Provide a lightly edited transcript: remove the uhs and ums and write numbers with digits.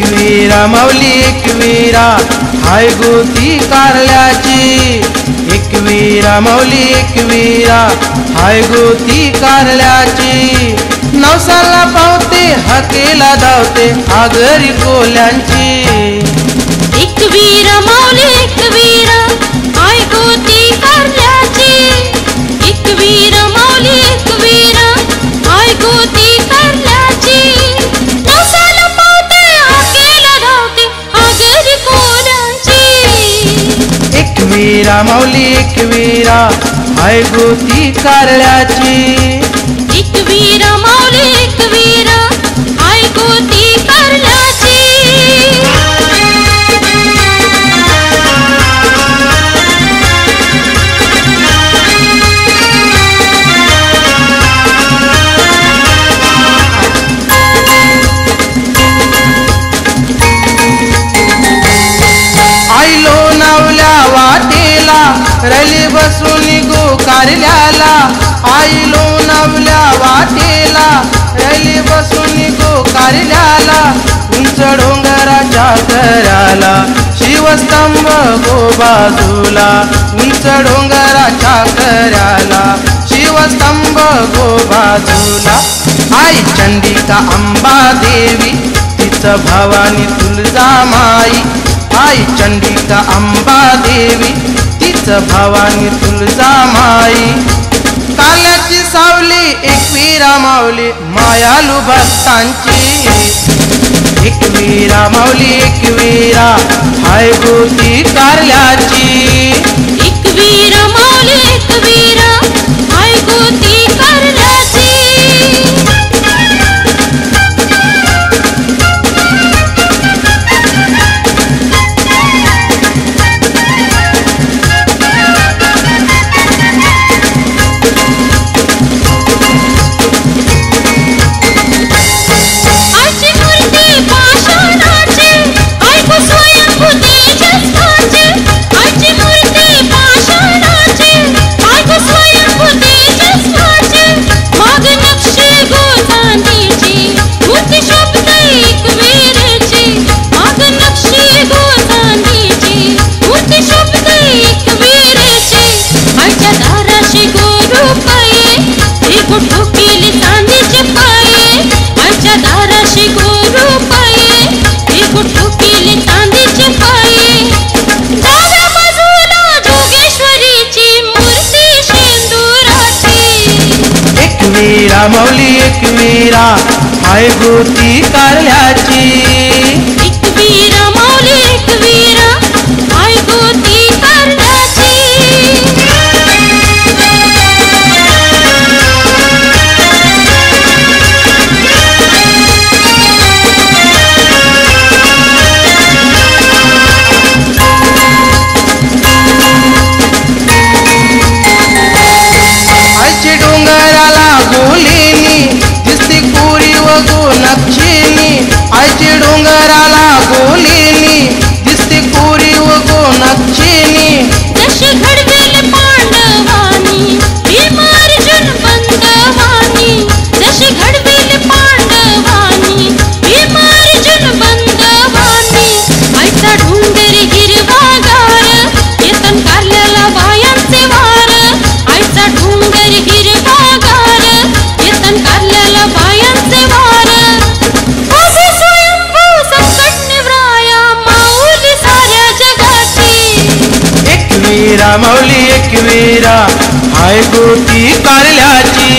एकवीरा माऊली एकवीरा हाय गोती कारल्याची, एकवीरा माऊली एकवीरा हाय गोती कारल्याची, नवसाला पावते हाकेला धावते आगरी कोल्यांची। एकवीरा माऊली एकवीरा हाय गोती कारल्याची, एकवीरा माऊली एकवीरा हाय गोती कारल्याची, नवसाला पावते हाकेला धावते आगरी कोल्यांची। एकवीरा माऊली एकवीरा हाय गोती कारल्याची, एकवीरा माऊली एकवीरा हाय गोती कारल्याची। आईलो नावल्या वाटेला रली बसून गो कारल्याला, आईलो नावल्या वाटेला रली बसून गो कारल्याला, उंच डोंगराच्या कराला शिवस्तंभ गो बाजूला, उंच डोंगराच्या कराला शिवस्तंभ गो बाजूला। आई चंडिका अंबा देवी तिचं भवानी तुळजामाई, आई चंडिका अंबा देवी तिचं भवानी तुळजामाई, काल्याची सावली एकवीरा माऊली मायालू भक्तांची। एकवीरा माऊली एकवीरा हाय गोती कारल्याची, एकवीरा माऊली एकवीरा हाय गोती कारल्याची। एकवीरा माऊली एकवीरा हाय गोती कारल्याची, एकवीरा माऊली एकवीरा हाय गोती कारल्याची। आईची डोंगराला गोलीनी दिसती कुरी व गो नक्षीनी, आईची डोंगराला गोलीनी दिसती कुरी व गो नक्षीनी, जशी घडवेल पांडवानी भीम अर्जुन बंधवानी, जशी घडवेल पांडवानी भीम अर्जुन बंधवानी, आईचा डोंगर हिरवागार येतन कारल्याला बायांचे वार, आईचा डोंगर हिरवागार येतन कारल्याला बायांचे वार, आधी स्वयंभू संकट निवराया माऊली साऱ्या जगाची। एकवीरा माऊली एकवीरा हाय गोती कारल्याची,